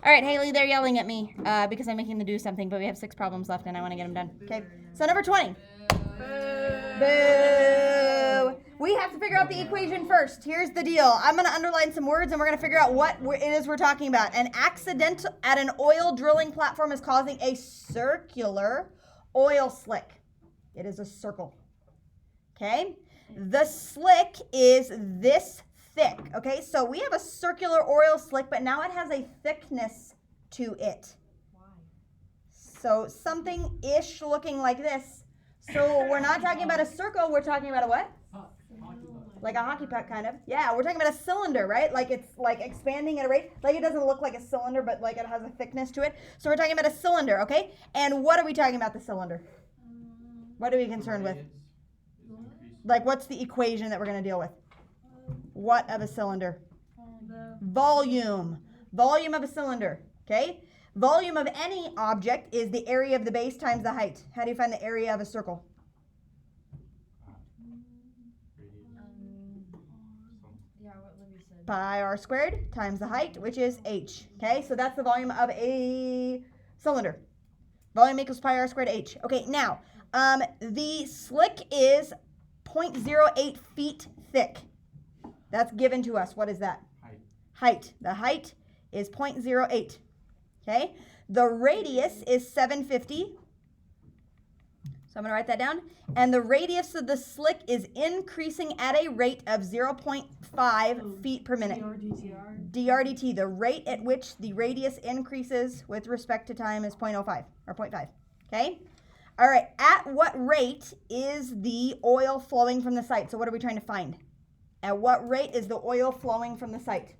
All right, Haley, they're yelling at me because I'm making them do something, but we have 6 problems left and I want to get them done. Okay, so number 20. Boo! We have to figure out the equation first. Here's the deal. I'm going to underline some words and we're going to figure out what it is we're talking about. An accident at an oil drilling platform is causing a circular oil slick. It is a circle. Okay? The slick is this thick. Okay, so we have a circular oil slick, but now it has a thickness to it. Why? So something-ish looking like this. So we're not talking about a circle, we're talking about a what? Like a hockey puck, kind of. Yeah, we're talking about a cylinder, right? Like it's like expanding at a rate. Like it doesn't look like a cylinder, but like it has a thickness to it. So we're talking about a cylinder, okay? And what are we talking about the cylinder? What are we concerned with? Like what's the equation that we're going to deal with? What of a cylinder? Volume. Volume of a cylinder, okay? Volume of any object is the area of the base times the height. How do you find the area of a circle? Pi r squared times the height, which is h. Okay, so that's the volume of a cylinder. Volume equals pi r squared h. Okay, now, the slick is 0.08 feet thick. That's given to us. What is that? Height. The height is 0.08. Okay, the radius is 750. So I'm going to write that down. And the radius of the slick is increasing at a rate of 0.5 feet per minute. DRDT, the rate at which the radius increases with respect to time is 0.05 or 0.5. Okay? All right, at what rate is the oil flowing from the site? So what are we trying to find? At what rate is the oil flowing from the site?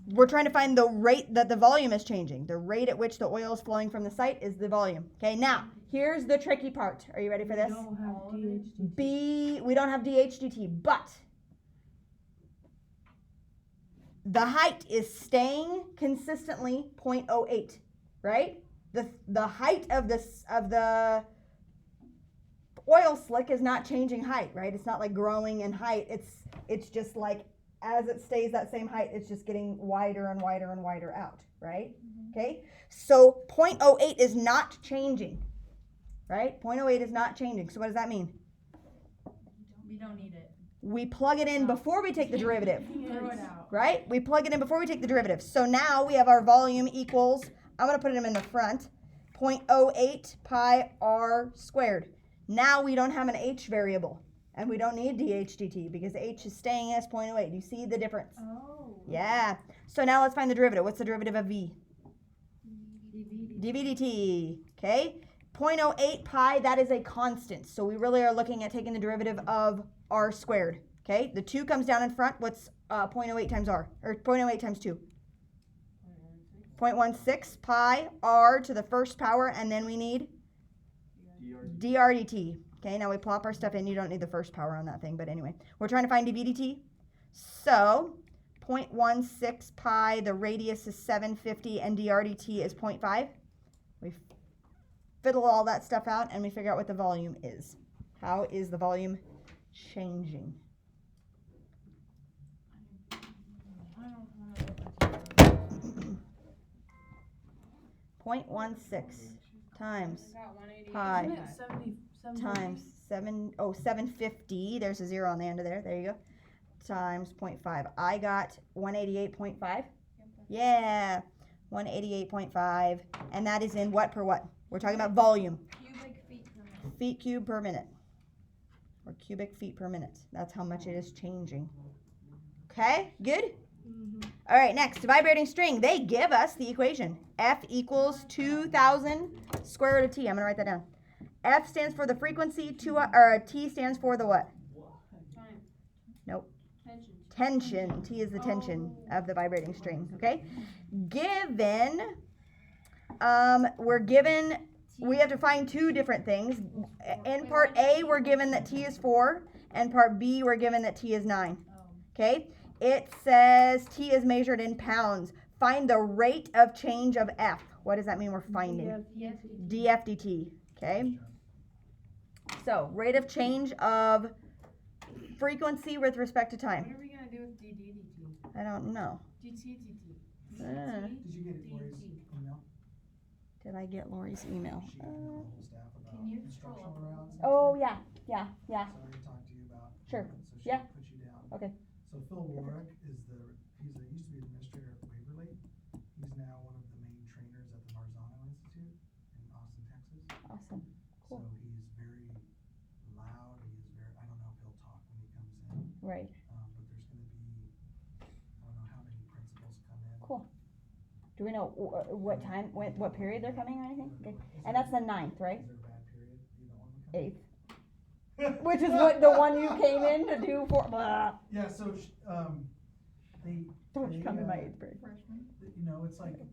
We're trying to find the rate that the volume is changing. The rate at which the oil is flowing from the site is the volume. Okay, now, here's the tricky part. Are you ready for this? We don't have DHDT. We don't have DHDT, but the height is staying consistently 0.08, right? The height of the oil slick is not changing height, right? It's not like growing in height. It's just like as it stays that same height, it's just getting wider and wider and wider out, right? Mm-hmm. Okay, so 0.08 is not changing, right? 0.08 is not changing. So what does that mean? We don't need it. We plug it in before we take the derivative, Throw it out. right? We plug it in before we take the derivative. So now we have our volume equals, I'm going to put them in the front, 0.08 pi r squared. Now we don't have an h variable. And we don't need DHDT because h is staying as 0.08. Do you see the difference? Oh. Yeah. So now let's find the derivative. What's the derivative of v? DVDT. Okay. 0.08 pi, that is a constant. So we really are looking at taking the derivative of r squared. Okay. The 2 comes down in front. What's 0.08 times r? Or 0.08 times 2? 0.16 pi r to the first power. And then we need DRDT. Okay, now we plop our stuff in. You don't need the first power on that thing, but anyway. We're trying to find dVdt. So, 0.16 pi, the radius is 750, and DRDT is 0.5. We fiddle all that stuff out, and we figure out what the volume is. How is the volume changing? I don't know. 0.16 times pi. Isn't it 70? Times 750. There's a 0 on the end of there. There you go. Times 0.5. I got 188.5. Yeah, 188.5. And that is in what per what? We're talking about volume. Cubic feet per minute. Feet cubed per minute. Or cubic feet per minute. That's how much it is changing. Okay, good? Mm-hmm. All right, next, vibrating string. They give us the equation. F equals 2,000 square root of T. I'm going to write that down. F stands for the frequency, T stands for the what? Time. Nope. Tension. Tension. T is the tension of the vibrating string, okay? Given, we have to find 2 different things. In part A, we're given that T is 4, and part B, we're given that T is 9, okay? It says T is measured in pounds. Find the rate of change of F. What does that mean we're finding? DFDT, okay? So, rate of change of frequency with respect to time. What are we going to do with DDDT? I don't know. DTTT. Ah. Did you get Did I get Lori's email? She and the whole staff about Can you instructional scroll up? rounds. Oh, yeah. So I already talked to you about Sure. that, so she Yeah. put you down. Okay. So Phil Warwick is he's used to be administrator at Waverly. He's now one of the main trainers at the Marzano Institute in Austin, Texas. Awesome. Cool. So he's very loud. I don't know if he'll talk when he comes in. Right. But there's gonna be, I don't know how many principals come in. Cool. Do we know what time, what period they're coming or anything? Okay. Is And there- that's the 9th, right? Is there a bad period? You don't want them to come? 8th. Which is what the one you came in to do for. Blah. Yeah, so, Don't you come in my 8th grade. Freshman. you know, it's like the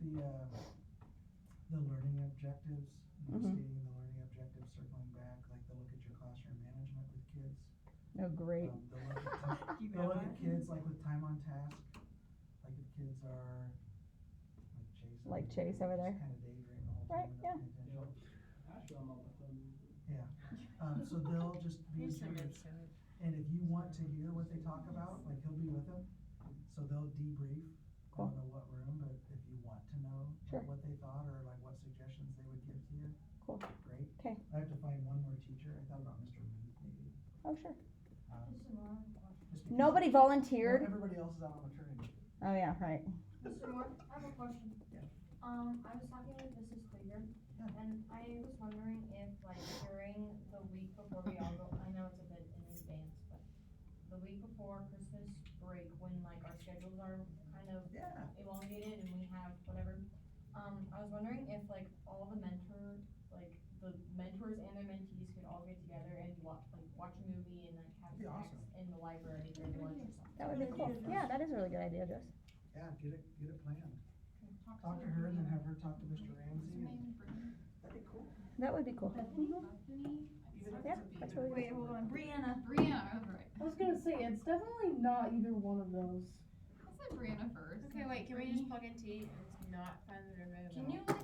learning objectives, Mhm. stating the learning objectives, circling back, like they'll look at your classroom management with kids. Oh, great. They'll look at kids like with time on task, like if kids are like Chase. Like Chase over there. Just kind of daydream the whole Right, time. and not pay attention. Yeah, so they'll just be observers. And if you want to hear what they talk about, like he'll be with them, so they'll debrief. I Cool. don't know what room, but if you want to know Sure. what they thought or like what suggestions they would give to you, Cool. great. 'Kay. I have to find one more teacher. I thought about Mr. Mead maybe. Oh, sure. Just because- Nobody Well, volunteered. everybody else is out on maternity leave. Oh, yeah, right. Mr. Moore, I have a question. Yeah. I was talking with Mrs. Krieger, Yeah. and I was wondering if, like, during the week before we all go, I know it's a bit in advance, but the week before Christmas break, when, like, our schedules are kind of Yeah. elongated and we have whatever, I was wondering if, like, all the the mentors and their mentees could all get together and watch a movie and, like, have That'd be snacks awesome. in the library during lunch or something. That would be cool. Yeah, that is a really good idea, Jess. Yeah, get it planned. Talk to her and then have her talk to Mr. Ramsey. That'd be cool. That would be cool. Yeah, that's really Wait, good. hold on, Brianna. Brianna, I was right. I was gonna say, it's definitely not either one of those. I said Brianna first. Okay, wait, can we just plug in T and it's not find the derivative? Can you, like,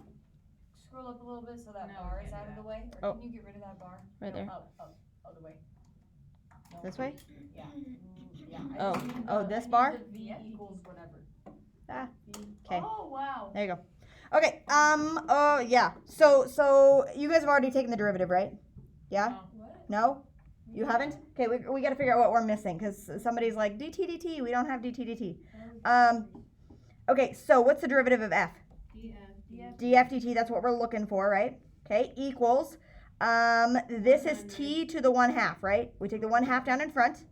scroll up a little bit so that No, bar we is can't out do of the that. way? Oh. Or can you get rid of that bar? Right No, there. Up, other way. No. This way? Yeah. Yeah. Oh, I just need oh, the- this I need bar? the V equals whatever. Ah, V. 'kay. Oh, wow. There you go. Okay, oh, yeah. So you guys have already taken the derivative, right? Yeah? What? No? You haven't? Okay, we gotta figure out what we're missing, because somebody's like, dt, we don't have dt. Okay, so what's the derivative of f? df dt, that's what we're looking for, right? Okay, equals, this is t to the 1/2, right? We take the 1/2 down in front,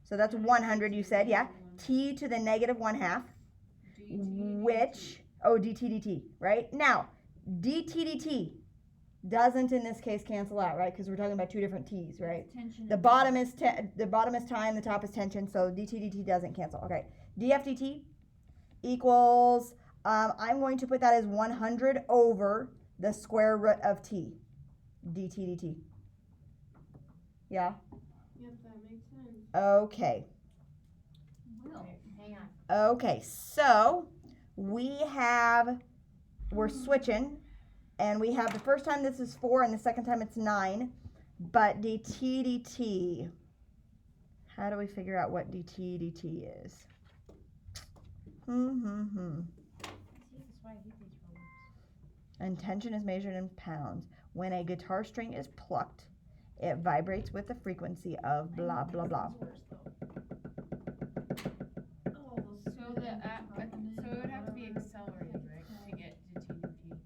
so that's 100, you said, yeah? T to the negative 1/2, which, oh, dt, right? Now, dt doesn't in this case cancel out, right? Because we're talking about two different t's, right? Tension. The bottom is time, the top is tension, so dt doesn't cancel. Okay, df dt equals, I'm going to put that as 100 over the square root of t, dt. Yeah? Yep, that makes sense. Okay. Okay, hang on. Okay, so we're switching, and we have the first time this is 4 and the second time it's 9, but dt, how do we figure out what dt is? And tension is measured in pounds. When a guitar string is plucked, it vibrates with the frequency of blah, blah, blah. So it would have to be accelerated, right? To get to TDT.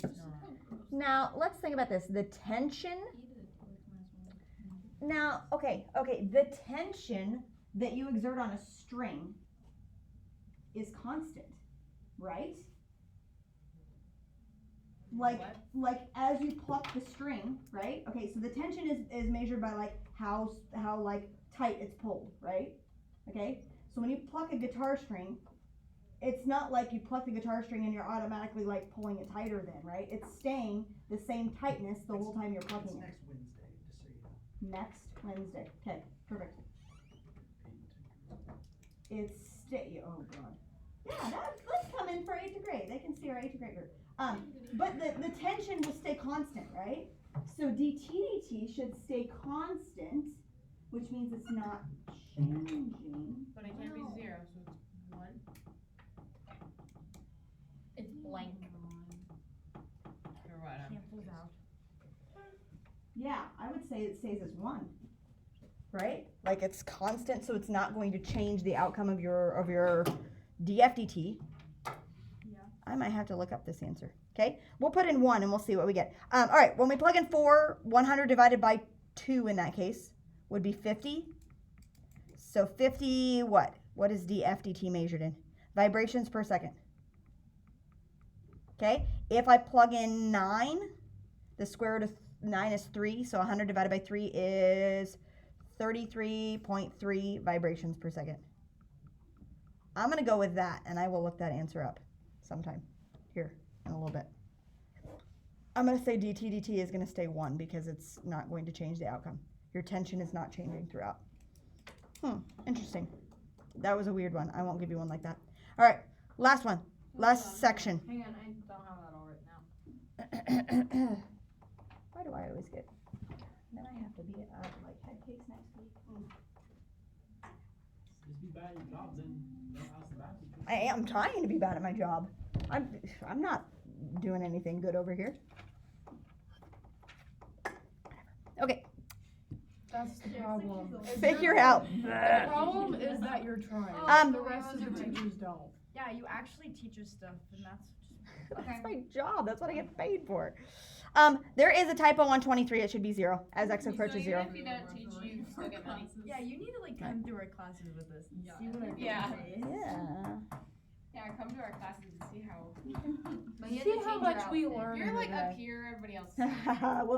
It's not. Now, let's think about this. The tension, now, okay, the tension that you exert on a string is constant, right? Like as you pluck the string, right? Okay, so the tension is measured by like how like tight it's pulled, right? Okay, so when you pluck a guitar string, it's not like you pluck the guitar string and you're automatically like pulling it tighter then, right? It's staying the same tightness the whole time you're plucking It's it. next Wednesday, just so you know. Next Wednesday. Okay, perfect. It's oh god. Yeah, let's come in for 8th grade. They can see our 8th grader. But the tension will stay constant, right? So dt should stay constant, which means it's not changing. But it can't be 0, so it's 1. It's blank. Yeah, I would say it stays as 1. Right? Like it's constant, so it's not going to change the outcome of your DFDT. Yeah. I might have to look up this answer. Okay? We'll put in 1 and we'll see what we get. All right, when we plug in 4, 100 divided by 2 in that case would be 50. So 50, what? What is DFDT measured in? Vibrations per second. Okay? If I plug in 9, the square root of 9 is 3, so 100 divided by 3 is 33.3 vibrations per second. I'm going to go with that, and I will look that answer up sometime here in a little bit. I'm going to say DT is going to stay 1 because it's not going to change the outcome. Your tension is not changing throughout. Interesting. That was a weird one. I won't give you one like that. All right, last one. Last section. Hang on, I don't have that all right now. Why do I always get... Then I have to be at like head case next week. Just be bad at your job, then don't ask the math teacher. I am trying to be bad at my job. I'm not doing anything good over here. Okay, That's the problem. figure out. The problem is that you're trying. The rest of the teachers don't. Yeah, you actually teach us stuff, and that's That's my job. That's what I get paid for. There is a typo on 23. It should be 0 as x approaches 0. If you don't teach, you still get money. Yeah, you need to like come through our classes with us and see what our Yeah. day is. Yeah. Yeah, come to our classes and see how. But you have See to how change much your we outfit. learn. You're like today. up here, everybody else is. Well,